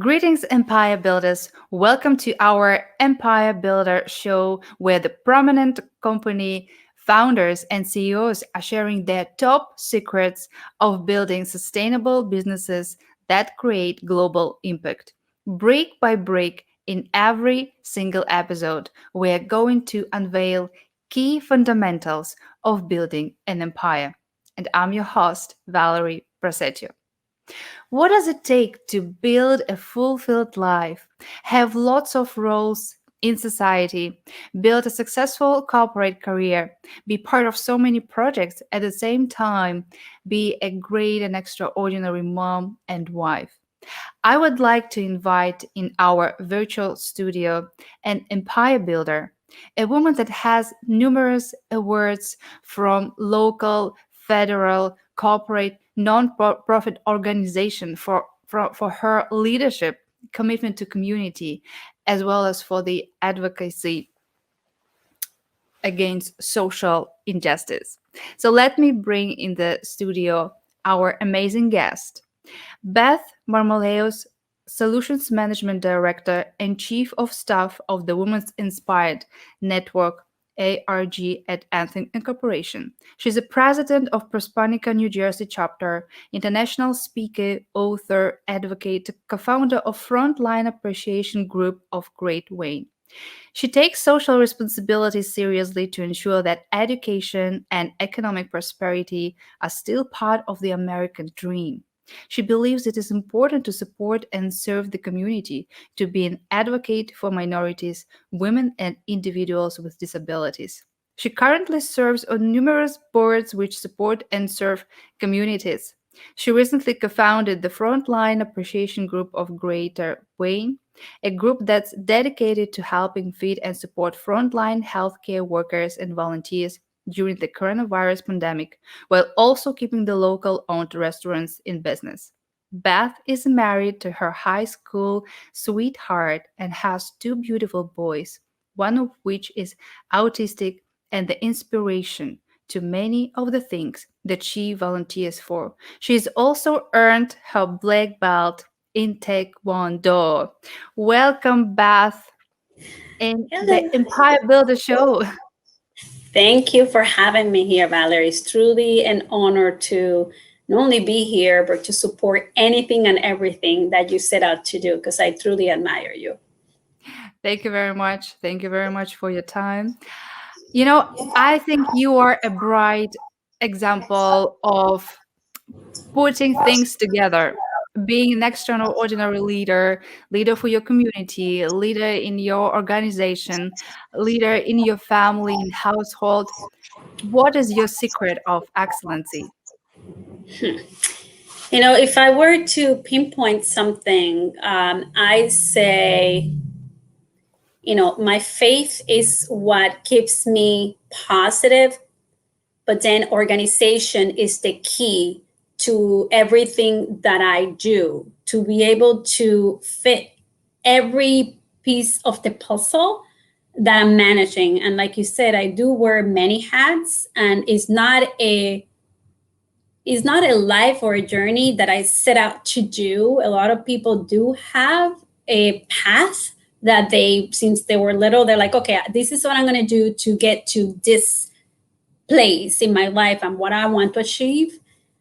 Greetings, Empire Builders. Welcome to our Empire Builder show, where the prominent company founders and CEOs are sharing their top secrets of building sustainable businesses that create global impact. Brick by brick, in every single episode, we're going to unveil key fundamentals of building an empire. And I'm your host, Valerie Prasetyo. What does it take to build a fulfilled life, have lots of roles in society, build a successful corporate career, be part of so many projects at the same time, be a great and extraordinary mom and wife? I would like to invite in our virtual studio an empire builder, a woman that has numerous awards from local, federal, corporate, non-profit organization for her leadership, commitment to community, as well as for the advocacy against social injustice. So let me bring in the studio our amazing guest. Beth Marmolejos, Solutions Management Director and Chief of Staff of the Women's Inspired Network ARG at Anthem Incorporation. She's the president of Prospanica New Jersey chapter, international speaker, author, advocate, co-founder of Frontline Appreciation Group of Great Wayne. She takes social responsibility seriously to ensure that education and economic prosperity are still part of the American dream. She believes it is important to support and serve the community, to be an advocate for minorities, women, and individuals with disabilities. She currently serves on numerous boards which support and serve communities. She recently co founded the Frontline Appreciation Group of Greater Wayne, a group that's dedicated to helping feed and support frontline healthcare workers and volunteers during the coronavirus pandemic, while also keeping the local owned restaurants in business. Beth is married to her high school sweetheart and has two beautiful boys, one of which is autistic and the inspiration to many of the things that she volunteers for. She's also earned her black belt in Taekwondo. Welcome, Beth, in the Hello. Empire Builder Show. Thank you for having me here, Valerie. It's truly an honor to not only be here, but to support anything and everything that you set out to do, because I truly admire you. Thank you very much. Thank you very much for your time. You know, I think you are a bright example of putting things together, being an extraordinary leader, leader for your community, leader in your organization, leader in your family and household. What is your secret of excellency? If I were to pinpoint something, I say, my faith is what keeps me positive, but then organization is the key to everything that I do, to be able to fit every piece of the puzzle that I'm managing. And like you said, I do wear many hats, and it's not a life or a journey that I set out to do. A lot of people do have a path that they, since they were little, they're like, okay, this is what I'm going to do to get to this place in my life and what I want to achieve.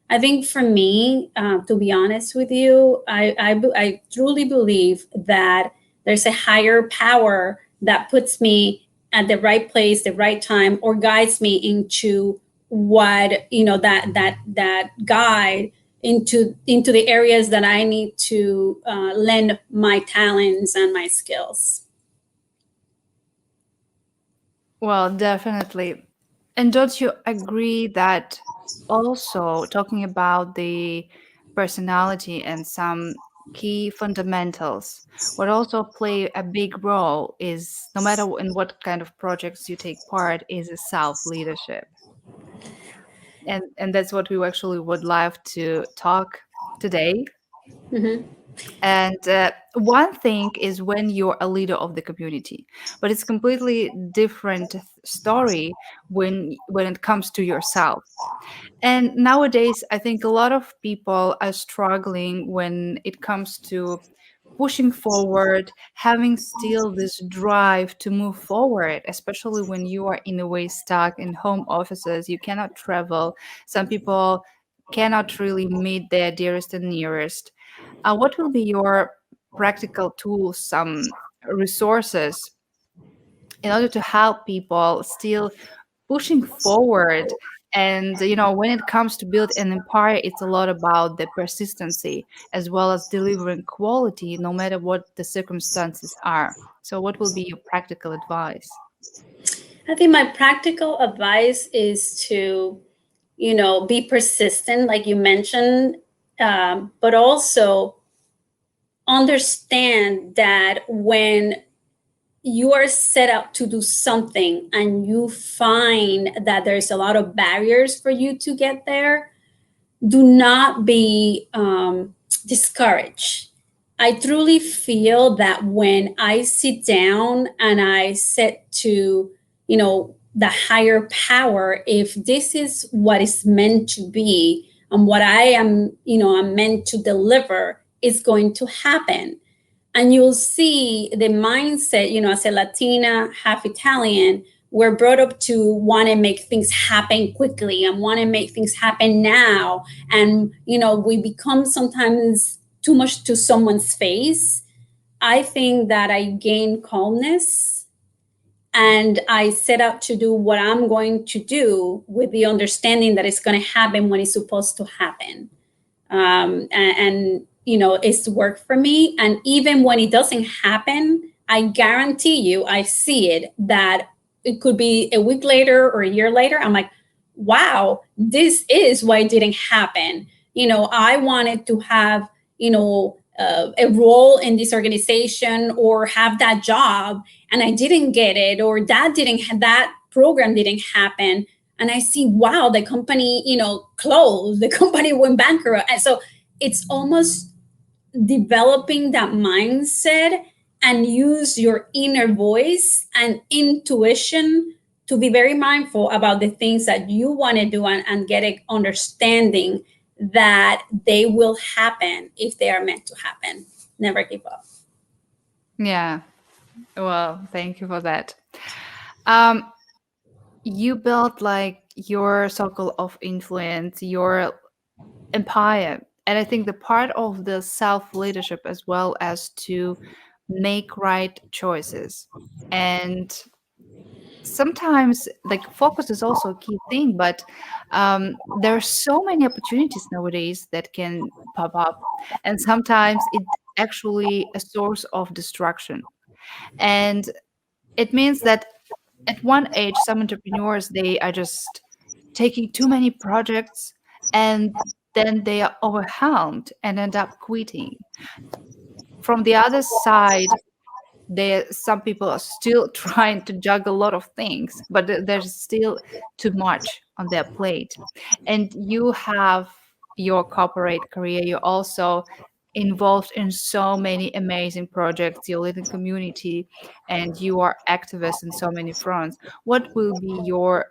I think for me, to be honest with you, I truly believe that there's a higher power that puts me at the right place, the right time, or guides me into what that guide into the areas that I need to lend my talents and my skills. Well, definitely. And don't you agree that also talking about the personality and some key fundamentals, what also play a big role is no matter in what kind of projects you take part, is a self leadership. And that's what we actually would love to talk today. Mhm. And one thing is when you're a leader of the community, but it's completely different story when it comes to yourself. And nowadays, I think a lot of people are struggling when it comes to pushing forward, having still this drive to move forward, especially when you are in a way stuck in home offices, you cannot travel. Some people cannot really meet their dearest and nearest. What will be your practical tools, some resources in order to help people still pushing forward? And when it comes to build an empire, it's a lot about the persistency as well as delivering quality no matter what the circumstances are. So what will be your practical advice? I think my practical advice is to, be persistent, like you mentioned, but also understand that when you are set out to do something and you find that there's a lot of barriers for you to get there, do not be discouraged. I truly feel that when I sit down and I set to, the higher power, if this is what is meant to be and what I am, I'm meant to deliver, is going to happen. And you'll see the mindset, as a Latina, half Italian, we're brought up to want to make things happen quickly and want to make things happen now. And, we become sometimes too much to someone's face. I think that I gain calmness and I set out to do what I'm going to do with the understanding that it's going to happen when it's supposed to happen. And it's worked for me. And even when it doesn't happen, I guarantee you, I see it, that it could be a week later or a year later. I'm like, wow, this is why it didn't happen. I wanted to have, a role in this organization or have that job, and I didn't get it, or that program didn't happen. And I see, wow, the company, closed, the company went bankrupt. And so it's almost developing that mindset and use your inner voice and intuition to be very mindful about the things that you want to do, and get an understanding that they will happen if they are meant to happen. Never give up. Yeah, well, thank you for that. um you built like your circle of influence, your empire. And I think the part of the self leadership as well as to make right choices. And sometimes like focus is also a key thing, but there are so many opportunities nowadays that can pop up. And sometimes it actually a source of distraction. And it means that at one age, some entrepreneurs, they are just taking too many projects, and then they are overwhelmed and end up quitting. From the other side, there some people are still trying to juggle a lot of things, but there's still too much on their plate. And you have your corporate career, you're also involved in so many amazing projects, you're leading community, and you are activist in so many fronts. What will be your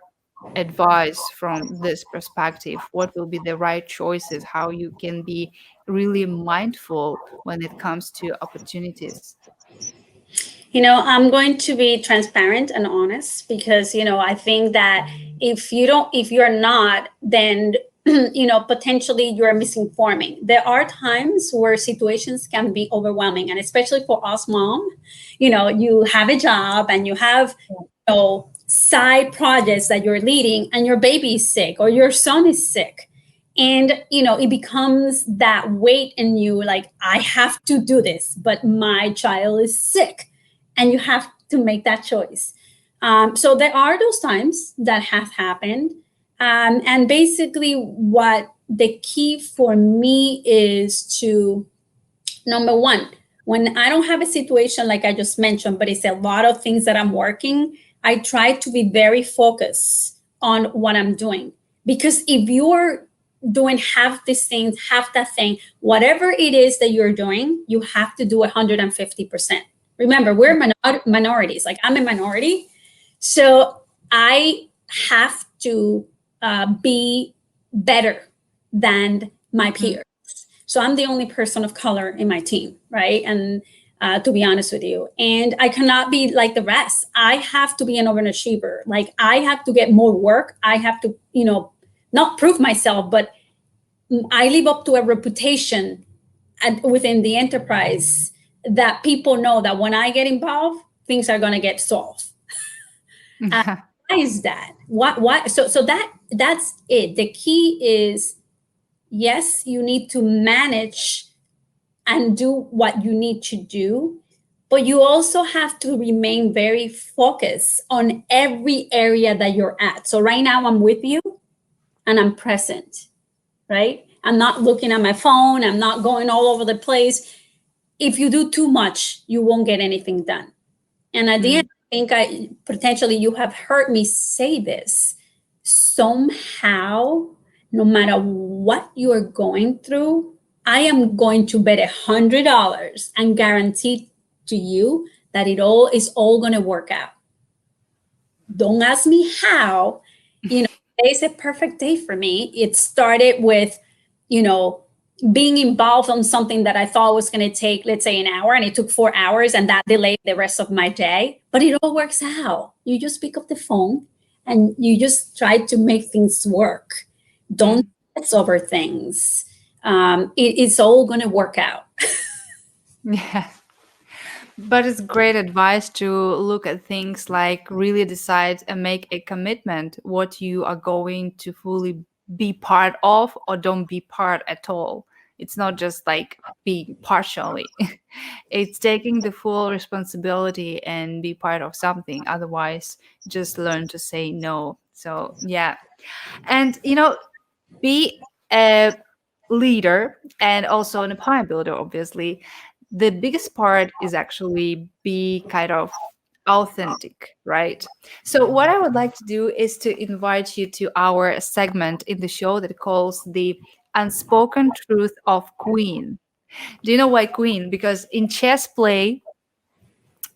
advice from this perspective? What will be the right choices, how you can be really mindful when it comes to opportunities? I'm going to be transparent and honest because, I think that if you're not, then, potentially you're misinforming. There are times where situations can be overwhelming. And especially for us mom, you have a job and you have, side projects that you're leading, and your baby is sick or your son is sick. And, it becomes that weight in you, like, I have to do this, but my child is sick, and you have to make that choice. So there are those times that have happened. And basically, what the key for me is to, number one, when I don't have a situation like I just mentioned, but it's a lot of things that I'm working, I try to be very focused on what I'm doing. Because if you're doing half this thing, half that thing, whatever it is that you're doing, you have to do 150%. Remember, we're minorities. Like, I'm a minority. So I have to be better than my peers. So I'm the only person of color in my team, right? And to be honest with you, and I cannot be like the rest. I have to be an overachiever. Like I have to get more work. I have to, not prove myself, but I live up to a reputation within the enterprise that people know that when I get involved, things are going to get solved. Why is that? Why? So that's it. The key is, yes, you need to manage and do what you need to do, but you also have to remain very focused on every area that you're at. So right now I'm with you and I'm present, right? I'm not looking at my phone. I'm not going all over the place. If you do too much, you won't get anything done. And at the end, I think potentially you have heard me say this. Somehow, no matter what you are going through, I am going to bet $100 and guarantee to you that it all is all going to work out. Don't ask me how. Today's a perfect day for me. It started with, being involved on something that I thought was going to take, let's say, an hour, and it took 4 hours, and that delayed the rest of my day. But it all works out. You just pick up the phone and you just try to make things work. Don't stress over things. It's all going to work out. Yeah. But it's great advice to look at things like really decide and make a commitment what you are going to fully be part of or don't be part at all. It's not just like being partially. It's taking the full responsibility and be part of something. Otherwise, just learn to say no. So, yeah. And, be a leader and also an empire builder, obviously. The biggest part is actually be kind of authentic, right? So what I would like to do is to invite you to our segment in the show that calls the unspoken truth of queen. Do you know why queen? Because in chess play,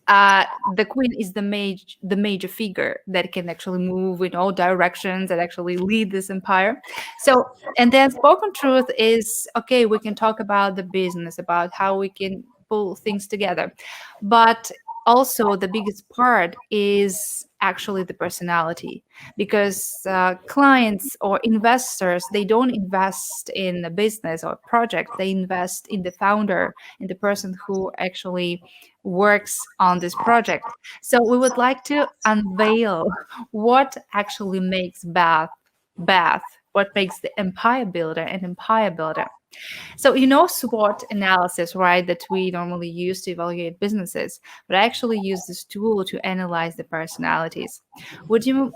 the queen is the major figure that can actually move in all directions and actually lead this empire. So, and then spoken truth is okay. We can talk about the business, about how we can pull things together, but also the biggest part is actually the personality, because clients or investors, they don't invest in a business or a project, they invest in the founder, in the person who actually works on this project. So we would like to unveil what actually makes Beth, what makes the empire builder an empire builder. So SWOT analysis, right, that we normally use to evaluate businesses, but I actually use this tool to analyze the personalities. Would you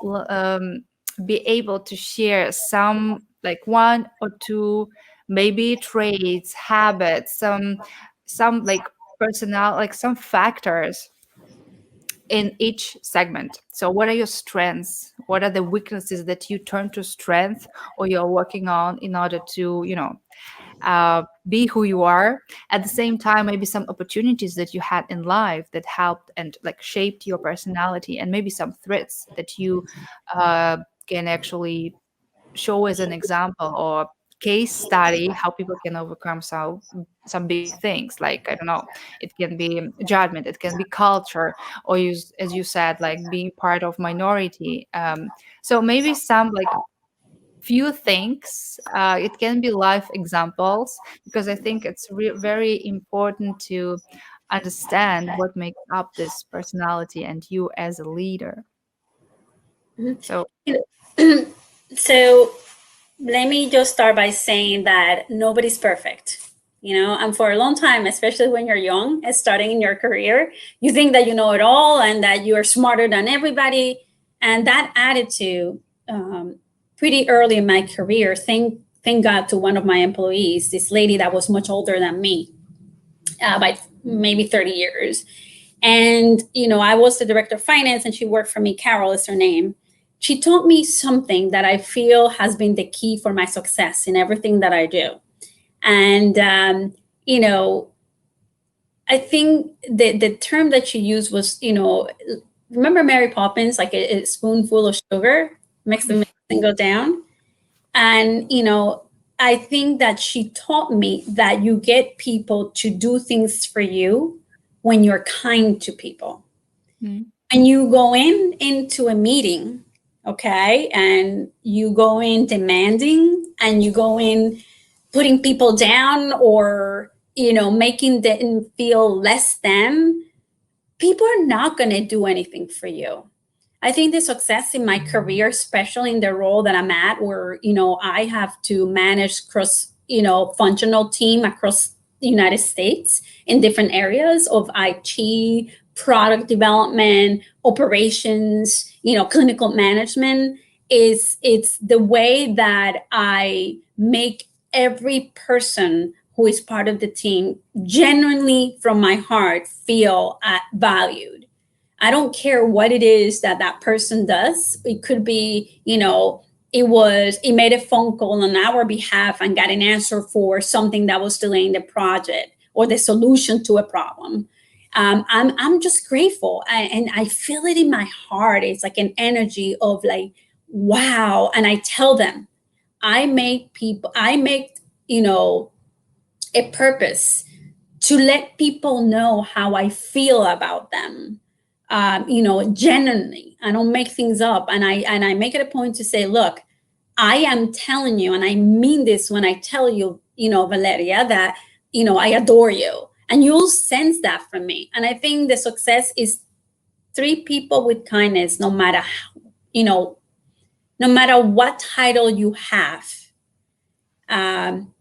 be able to share some, like one or two, maybe traits, habits, some like personal, like some factors in each segment? So what are your strengths? What are the weaknesses that you turn to strength or you're working on in order to, be who you are? At the same time, maybe some opportunities that you had in life that helped and like shaped your personality, and maybe some threats that you can actually show as an example or case study how people can overcome some big things, like I don't know, it can be judgment, it can be culture, or as you said, like being part of minority. So maybe some like few things. It can be life examples, because I think it's very important to understand what makes up this personality and you as a leader. So, So let me just start by saying that nobody's perfect. And for a long time, especially when you're young and starting in your career, you think that you know it all and that you're smarter than everybody. And that attitude, pretty early in my career, thank God to one of my employees, this lady that was much older than me, by maybe 30 years. And, I was the director of finance and she worked for me. Carol is her name. She taught me something that I feel has been the key for my success in everything that I do. And, I think the term that she used was, remember Mary Poppins, like a spoonful of sugar, mix them and go down. And, I think that she taught me that you get people to do things for you when you're kind to people. Mm. When you go into a meeting, okay, and you go in demanding and you go in putting people down or making them feel less than, people are not going to do anything for you. I think the success in my career, especially in the role that I'm at, where I have to manage cross functional team across the United States in different areas of IT, product development, operations, clinical management, is it's the way that I make every person who is part of the team genuinely from my heart feel valued. I don't care what it is that that person does. It could be, it made a phone call on our behalf and got an answer for something that was delaying the project or the solution to a problem. I'm just grateful, and I feel it in my heart. It's like an energy of like, wow. And I tell them, I make, a purpose to let people know how I feel about them. Genuinely. I don't make things up, and I make it a point to say, look, I am telling you, and I mean this when I tell you, Valeria, that I adore you, and you'll sense that from me. And I think the success is treat people with kindness, no matter how, no matter what title you have. Um,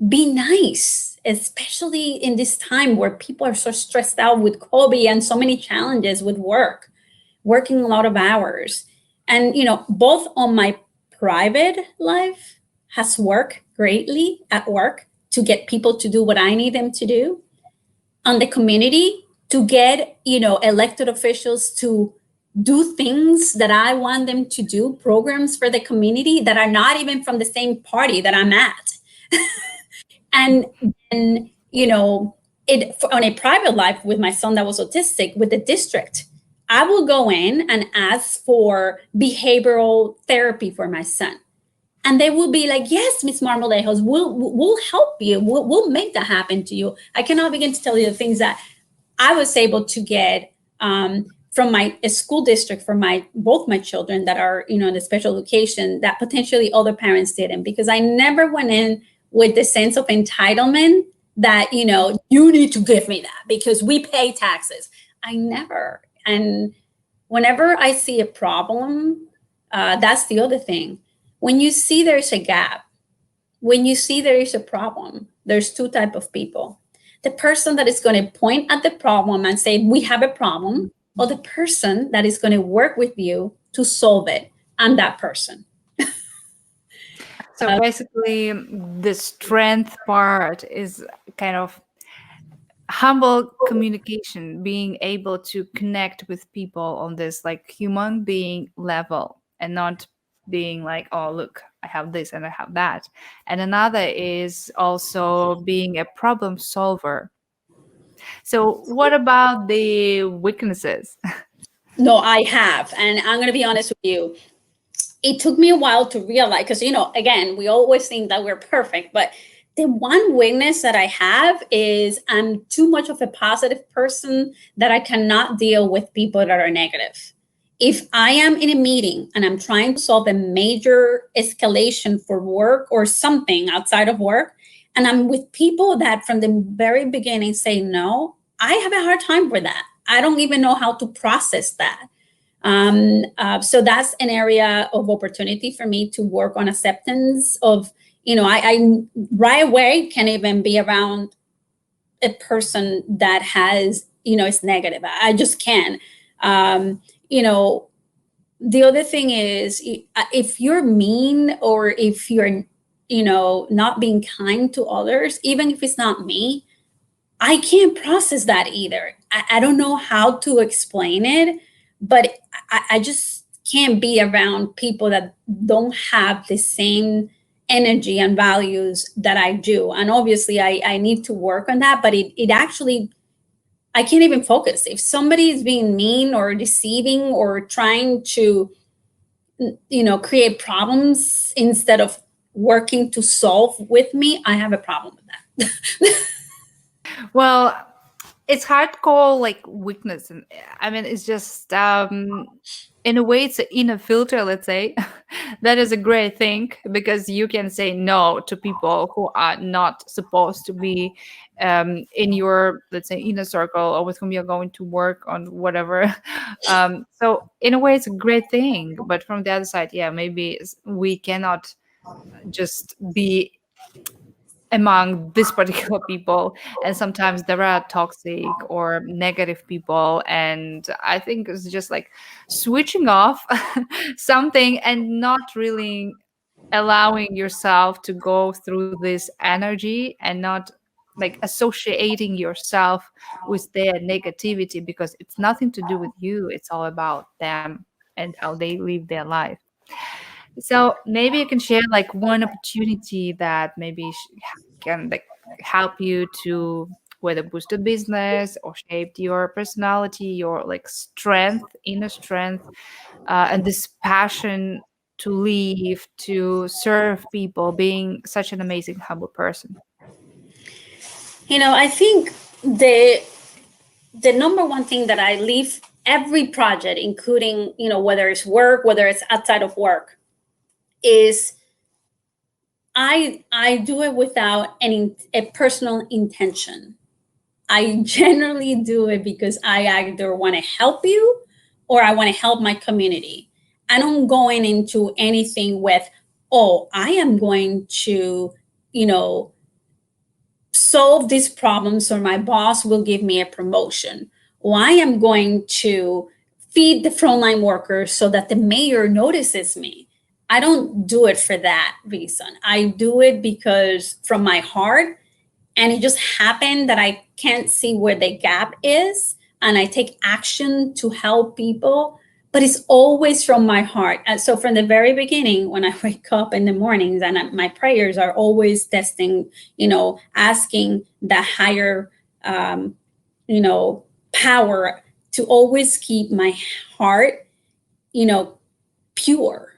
be nice, especially in this time where people are so stressed out with COVID and so many challenges with work, working a lot of hours. And, both on my private life has worked greatly at work to get people to do what I need them to do, on the community to get, elected officials to do things that I want them to do, programs for the community that are not even from the same party that I'm at. And then, it on a private life with my son that was autistic with the district, I will go in and ask for behavioral therapy for my son. And they will be like, yes, Miss Marmolejos, we'll help you. We'll make that happen to you. I cannot begin to tell you the things that I was able to get from my school district for both my children that are, in a special education that potentially other parents didn't, because I never went in with the sense of entitlement that, you need to give me that because we pay taxes. I never. And whenever I see a problem, that's the other thing. When you see there's a gap, when you see there is a problem, there's two type of people. The person that is going to point at the problem and say, we have a problem, or the person that is going to work with you to solve it. I'm that person. So basically, the strength part is kind of humble communication, being able to connect with people on this like human being level and not being like, oh, look, I have this and I have that. And another is also being a problem solver. So, what about the weaknesses? No, I have. And I'm going to be honest with you. It took me a while to realize, because, again, we always think that we're perfect, but the one weakness that I have is I'm too much of a positive person that I cannot deal with people that are negative. If I am in a meeting and I'm trying to solve a major escalation for work or something outside of work, and I'm with people that from the very beginning say no, I have a hard time with that. I don't even know how to process that. So that's an area of opportunity for me to work on acceptance of, I right away can't even be around a person that has, is negative. I just can't. The other thing is if you're mean or if you're, not being kind to others, even if it's not me, I can't process that either. I don't know how to explain it, but I just can't be around people that don't have the same energy and values that I do. And obviously, I need to work on that, but it actually, I can't even focus. If somebody is being mean or deceiving or trying to, create problems instead of working to solve with me, I have a problem with that. Well, it's hard to call like weakness, and I mean it's just in a way it's an inner filter, let's say. That is a great thing because you can say no to people who are not supposed to be in your, let's say, inner circle, or with whom you're going to work on whatever. So in a way it's a great thing, but from the other side, yeah, maybe we cannot just be among this particular people, and sometimes there are toxic or negative people, and I think it's just like switching off something and not really allowing yourself to go through this energy, and not like associating yourself with their negativity, because it's nothing to do with you, it's all about them and how they live their life. So maybe you can share like one opportunity that maybe can like help you to whether boost a business or shaped your personality, your like strength, inner strength, and this passion to leave, to serve people, being such an amazing, humble person. I think the number one thing that I leave every project, including, whether it's work, whether it's outside of work, is I do it without a personal intention. I generally do it because I either want to help you or I want to help my community. I don't go into anything with, oh, I am going to, you know, solve these problems so my boss will give me a promotion. Or I am going to feed the frontline workers so that the mayor notices me. I don't do it for that reason. I do it because from my heart, and it just happened that I can't see where the gap is, and I take action to help people, but it's always from my heart. And so from the very beginning, when I wake up in the mornings, and my prayers are always testing, asking the higher, um, power to always keep my heart, you know, pure.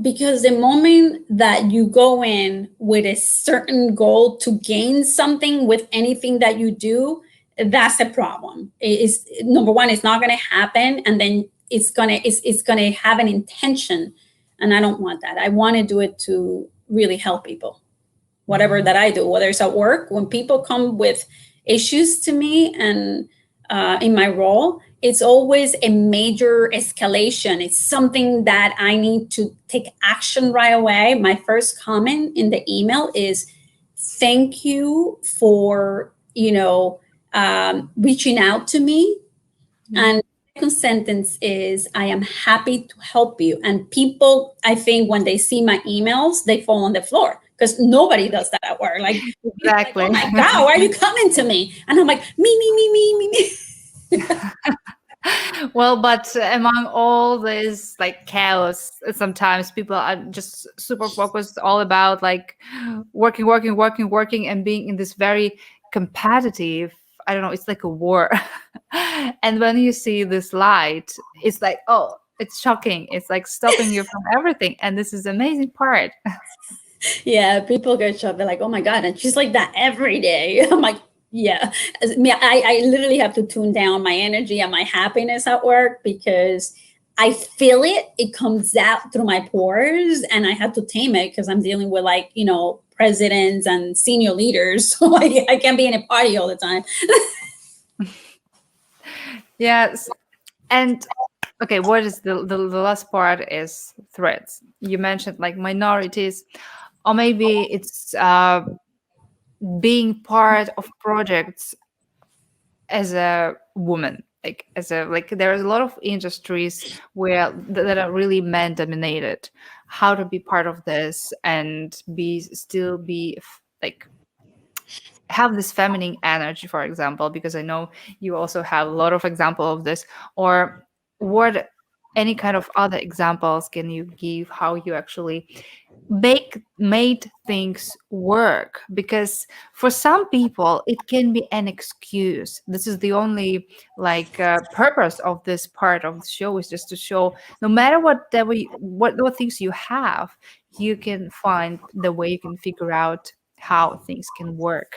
Because the moment that you go in with a certain goal to gain something with anything that you do, that's a problem. It is number one, it's not going to happen, and then it's gonna have an intention, and I don't want that. I want to do it to really help people, whatever that I do, whether it's at work, when people come with issues to me, and in my role, it's always a major escalation. It's something that I need to take action right away. My first comment in the email is, thank you for, reaching out to me. Mhm. And second sentence is, I am happy to help you. And people, I think when they see my emails, they fall on the floor because nobody does that at work. Like, people are like, oh Exactly. my God, why are you coming to me? And I'm like, me. Well, but among all this like chaos, sometimes people are just super focused all about like working, working, working, working, and being in this very competitive, I don't know, it's like a war. And when you see this light, it's like, oh, it's shocking. It's like stopping you from everything. And this is the amazing part. Yeah, people get shocked. They're like, oh my God. And she's like that every day. I'm like, yeah. I literally have to tune down my energy and my happiness at work because I feel it. It comes out through my pores, and I have to tame it because I'm dealing with, like, presidents and senior leaders. So I can't be in a party all the time. Yes. And okay, what is the last part is threats. You mentioned like minorities, or maybe it's being part of projects as a woman, like as a like there's a lot of industries where that are really man dominated. How to be part of this and be still be like have this feminine energy, for example, because I know you also have a lot of example of this, or what any kind of other examples can you give how you actually made things work? Because for some people it can be an excuse. This is the only purpose of this part of the show, is just to show no matter what things you have, you can find the way, you can figure out how things can work.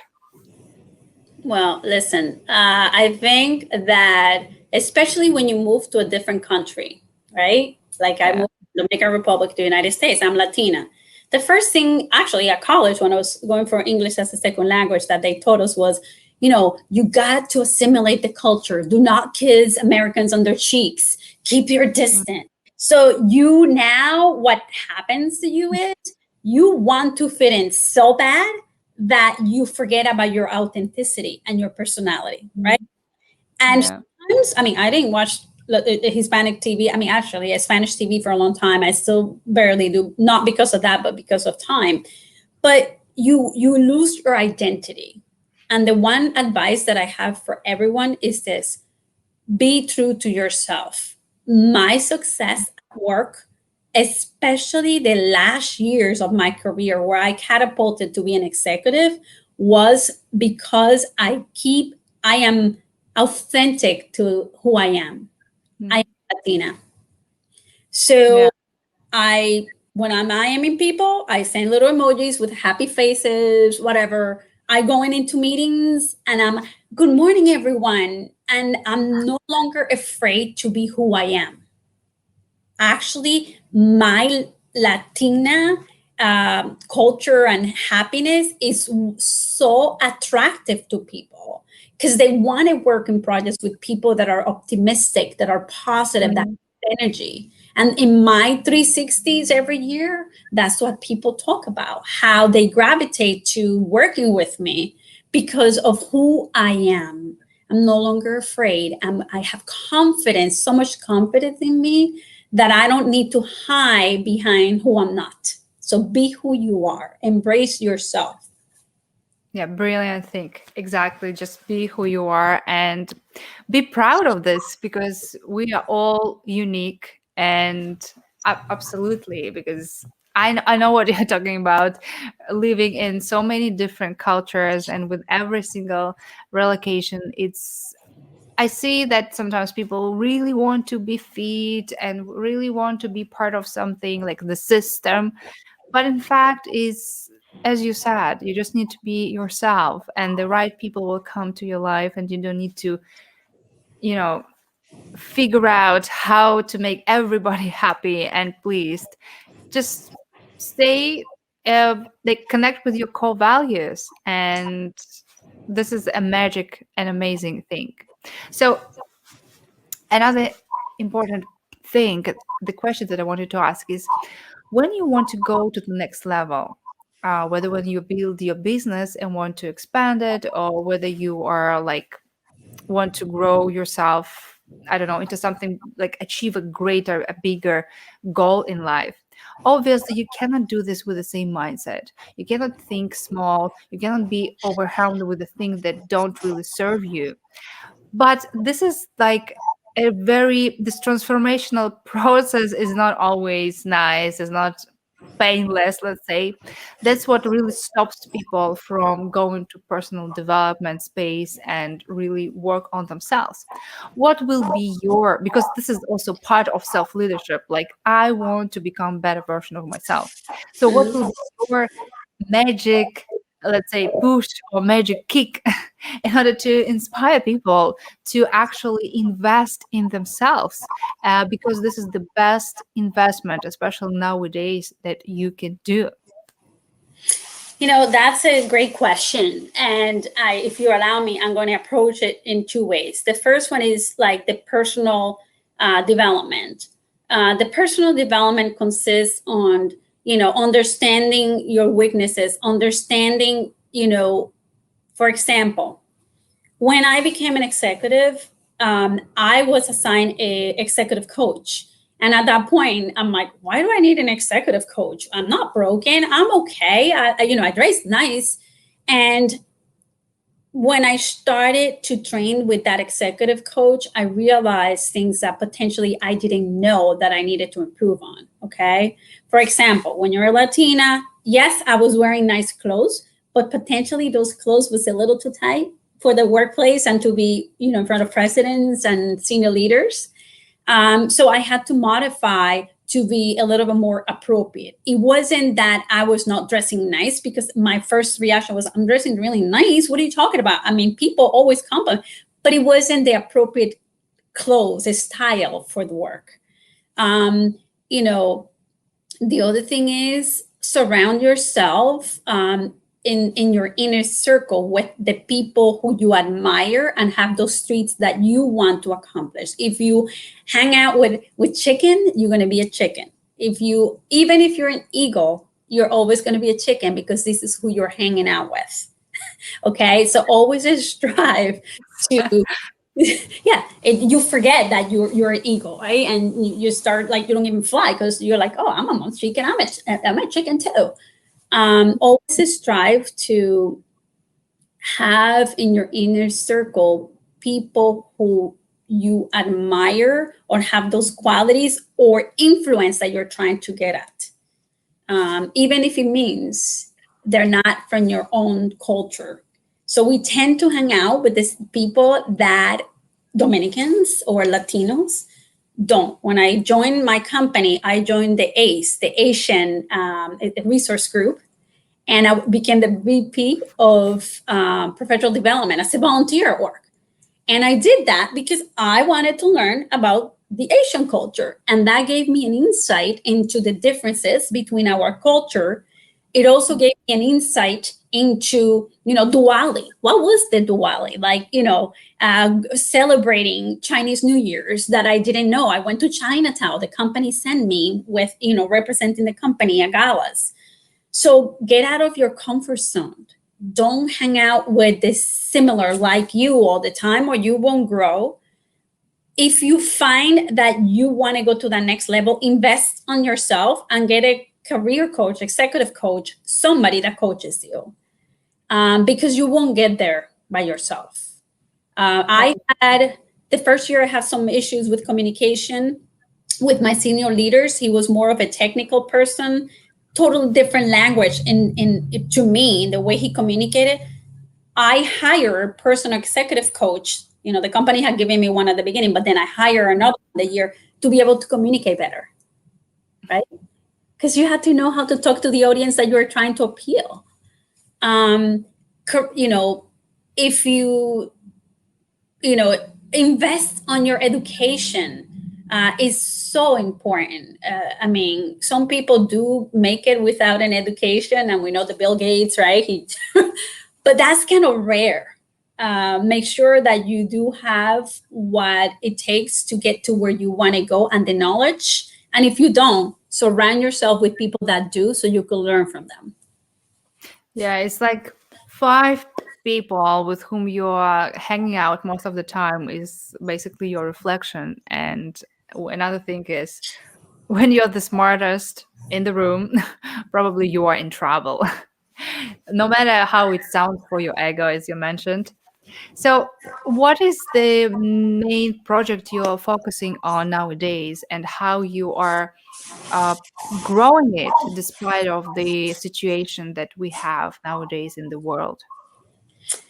Well, listen, I think that especially when you move to a different country, right? Like I Yeah. moved from Dominican Republic to the United States, I'm Latina. The first thing, actually, at college, when I was going for English as a second language, that they taught us was, you got to assimilate the culture. Do not kiss Americans on their cheeks. Keep your Mm. distance. So you now, what happens to you is you want to fit in so bad that you forget about your authenticity and your personality, right? And Yeah. sometimes, I mean, I didn't watch the Hispanic TV. I mean, actually, Spanish TV for a long time. I still barely do, not because of that, but because of time. But you lose your identity. And the one advice that I have for everyone is this: be true to yourself. My success at work, especially the last years of my career where I catapulted to be an executive, was because I am authentic to who I am. I Mm. am Latina. Yeah. So when I'm IMing people, I send little emojis with happy faces, whatever. I go into meetings and I'm, good morning, everyone. And I'm no longer afraid to be who I am. Actually, my Latina culture and happiness is so attractive to people because they want to work in projects with people that are optimistic, that are positive, that Mm. have energy. And in my 360s every year, that's what people talk about, how they gravitate to working with me because of who I am. I'm no longer afraid. I have confidence, so much confidence in me that I don't need to hide behind who I'm not. So be who you are, embrace yourself. Yeah, brilliant. Think exactly. Just be who you are and be proud of this, because we are all unique. And absolutely, because I know what you're talking about, living in so many different cultures, and with every single relocation, I see that sometimes people really want to be fit and really want to be part of something like the system, but in fact is, as you said, you just need to be yourself, and the right people will come to your life, and you don't need to, you know figure out how to make everybody happy and pleased. Just stay, like, connect with your core values, and this is a magic and amazing thing. So another important thing, the question that I wanted to ask is, when you want to go to the next level, whether when you build your business and want to expand it, or whether you are like want to grow yourself, I don't know, into something, like achieve a bigger goal in life. Obviously, you cannot do this with the same mindset. You cannot think small. You cannot be overwhelmed with the things that don't really serve you. But this is like this transformational process is not always nice, it's not painless, let's say. That's what really stops people from going to personal development space and really work on themselves. What will be your, because this is also part of self leadership, like I want to become better version of myself. So what will be your magic, let's say, push or magic kick in order to inspire people to actually invest in themselves, because this is the best investment, especially nowadays, that you can do. That's a great question. And if you allow me, I'm going to approach it in two ways. The first one is like the personal development. The personal development consists on, understanding your weaknesses, understanding, for example, when I became an executive, I was assigned a executive coach. And at that point, I'm like, why do I need an executive coach? I'm not broken. I'm okay. I dress nice. And when I started to train with that executive coach, I realized things that potentially I didn't know that I needed to improve on. Okay. For example, when you're a Latina, yes, I was wearing nice clothes, but potentially those clothes was a little too tight for the workplace and to be, in front of presidents and senior leaders. So I had to modify to be a little bit more appropriate. It wasn't that I was not dressing nice, because my first reaction was, I'm dressing really nice. What are you talking about? I mean, people always compliment, but it wasn't the appropriate clothes, the style for the work. Um, you know, the other thing is surround yourself in your inner circle with the people who you admire and have those traits that you want to accomplish. If you hang out with chicken, you're going to be a chicken. Even if you're an eagle, you're always going to be a chicken, because this is who you're hanging out with. Okay, so always strive to yeah, you forget that you're an eagle, right? And you start like you don't even fly, because you're like, oh, I'm a monster chicken, I'm a chicken too. Always strive to have in your inner circle people who you admire or have those qualities or influence that you're trying to get at, even if it means they're not from your own culture. So we tend to hang out with these people that Dominicans or Latinos don't. When I joined my company, I joined the ACE, the Asian Resource Group, and I became the VP of professional development as a volunteer at work. And I did that because I wanted to learn about the Asian culture. And that gave me an insight into the differences between our culture. It also gave me an insight into, Diwali. What was the Diwali? Like, celebrating Chinese New Year's that I didn't know. I went to Chinatown. The company sent me with, representing the company at galas. So get out of your comfort zone. Don't hang out with this similar like you all the time, or you won't grow. If you find that you want to go to the next level, invest on yourself and get a career coach, executive coach, somebody that coaches you, because you won't get there by yourself. I had the first year I had some issues with communication with my senior leaders. He was more of a technical person, totally different language in to me in the way he communicated. I hired a personal executive coach. The company had given me one at the beginning, but then I hired another the year to be able to communicate better, right? Because you had to know how to talk to the audience that you're trying to appeal. If invest on your education is so important. I mean, some people do make it without an education, and we know the Bill Gates, right? But that's kind of rare. Make sure that you do have what it takes to get to where you want to go and the knowledge. And if you don't, surround yourself with people that do, so you can learn from them. Yeah, it's like 5 people with whom you are hanging out most of the time is basically your reflection. And another thing is, when you're the smartest in the room, probably you are in trouble. No matter how it sounds for your ego, as you mentioned. So, what is the main project you are focusing on nowadays, and how you are uh, growing it despite of the situation that we have nowadays in the world?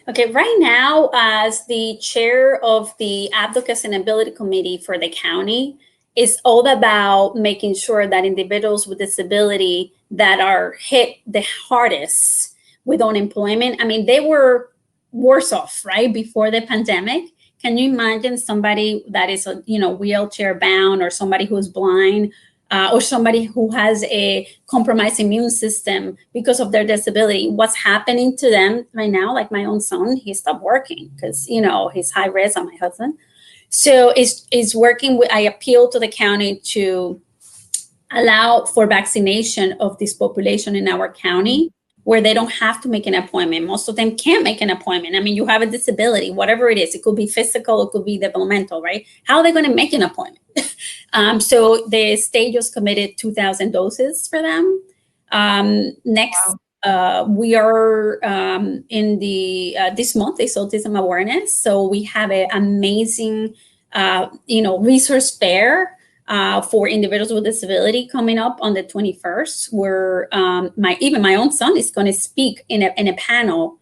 Okay, right now, as the chair of the Advocacy and Ability Committee for the county, is all about making sure that individuals with disability that are hit the hardest with unemployment, I mean, they were worse off, right, before the pandemic. Can you imagine somebody that is, wheelchair bound, or somebody who's blind, or somebody who has a compromised immune system because of their disability? What's happening to them right now? Like my own son, he stopped working because, he's high risk, on my husband. So it's working with, I appeal to the county to allow for vaccination of this population in our county, where they don't have to make an appointment. Most of them can't make an appointment. I mean, you have a disability, whatever it is. It could be physical, it could be developmental, right? How are they going to make an appointment? So the state just committed 2,000 doses for them. Next Wow. we are in the this month is autism awareness, so we have an amazing resource fair for individuals with disability coming up on the 21st, where my own son is going to speak in a panel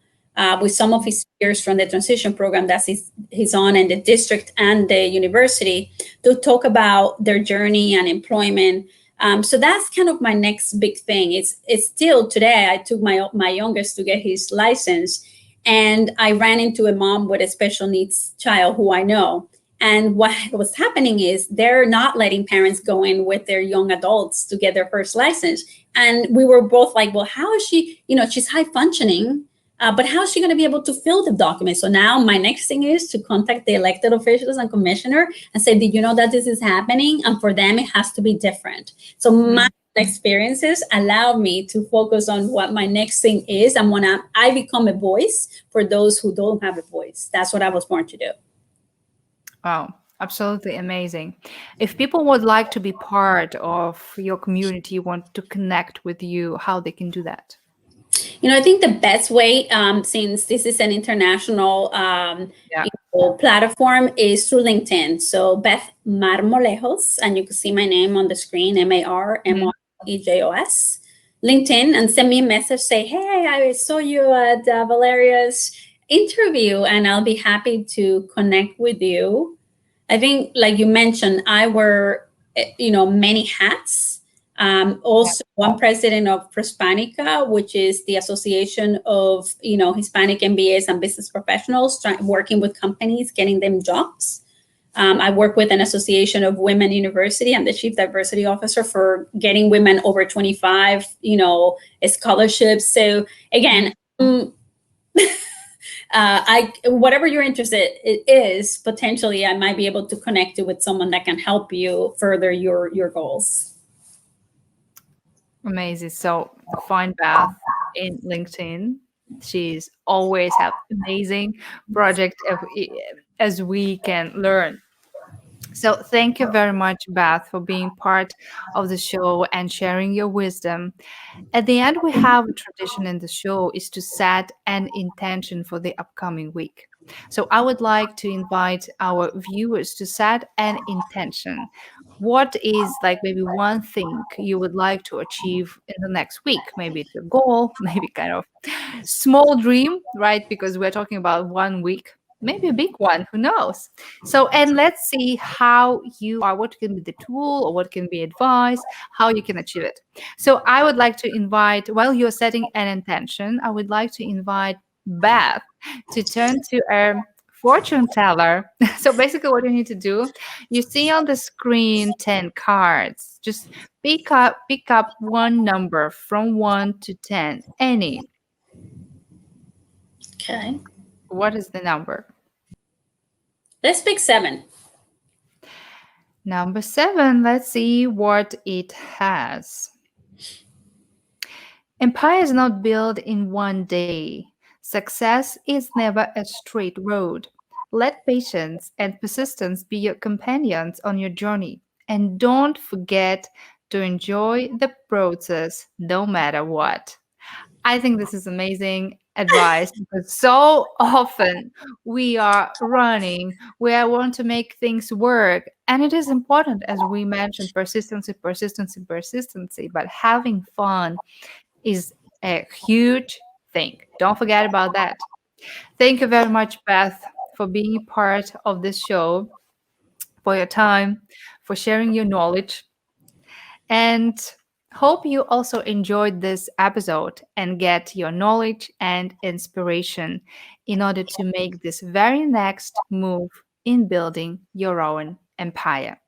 with some of his peers from the transition program that he's on in the district and the university, to talk about their journey and employment. So that's kind of my next big thing. It's still today. I took my youngest to get his license, and I ran into a mom with a special needs child who I know. And what was happening is they're not letting parents go in with their young adults to get their first license. And we were both like, well, how is she? She's high functioning, but how is she going to be able to fill the document? So now my next thing is to contact the elected officials and commissioner and say, did you know that this is happening? And for them, it has to be different. So my experiences allow me to focus on what my next thing is. And when I become a voice for those who don't have a voice. That's what I was born to do. Wow, absolutely amazing. If people would like to be part of your community, want to connect with you, how they can do that? I think the best way, since this is an international Yeah. platform, is through LinkedIn. So Beth Marmolejos, and you can see my name on the screen, Marmolejos. LinkedIn, and send me a message, say, hey, I saw you at Valeria's interview, and I'll be happy to connect with you. I think, like you mentioned, I wear, many hats. Also, I'm president of Prospanica, which is the association of Hispanic MBAs and business professionals working with companies, getting them jobs. I work with an association of Women University. I'm the chief diversity officer for getting women over 25, scholarships. So again, whatever you're interested is, potentially I might be able to connect you with someone that can help you further your goals. Amazing. So find Beth in LinkedIn. She's always have amazing project as we can learn. So thank you very much, Beth, for being part of the show and sharing your wisdom. At the end, we have a tradition in the show is to set an intention for the upcoming week. So I would like to invite our viewers to set an intention. What is like maybe one thing you would like to achieve in the next week? Maybe it's a goal, maybe kind of small dream, right? Because we're talking about 1 week, maybe a big one, who knows? So, and let's see how you are, what can be the tool or what can be advice, how you can achieve it. So, I would like to invite, while you're setting an intention, I would like to invite Beth to turn to a fortune teller. So, basically, what you need to do, you see on the screen 10 cards. Just pick up one number from 1 to 10, any. Okay. What is the number? Let's pick 7. Number 7, let's see what it has. Empire is not built in one day. Success is never a straight road. Let patience and persistence be your companions on your journey. And don't forget to enjoy the process no matter what. I think this is amazing advice because so often we are running, we want to make things work. And it is important, as we mentioned, persistency, persistency, persistency, but having fun is a huge thing. Don't forget about that. Thank you very much, Beth, for being part of this show, for your time, for sharing your knowledge. And hope you also enjoyed this episode and get your knowledge and inspiration in order to make this very next move in building your own empire.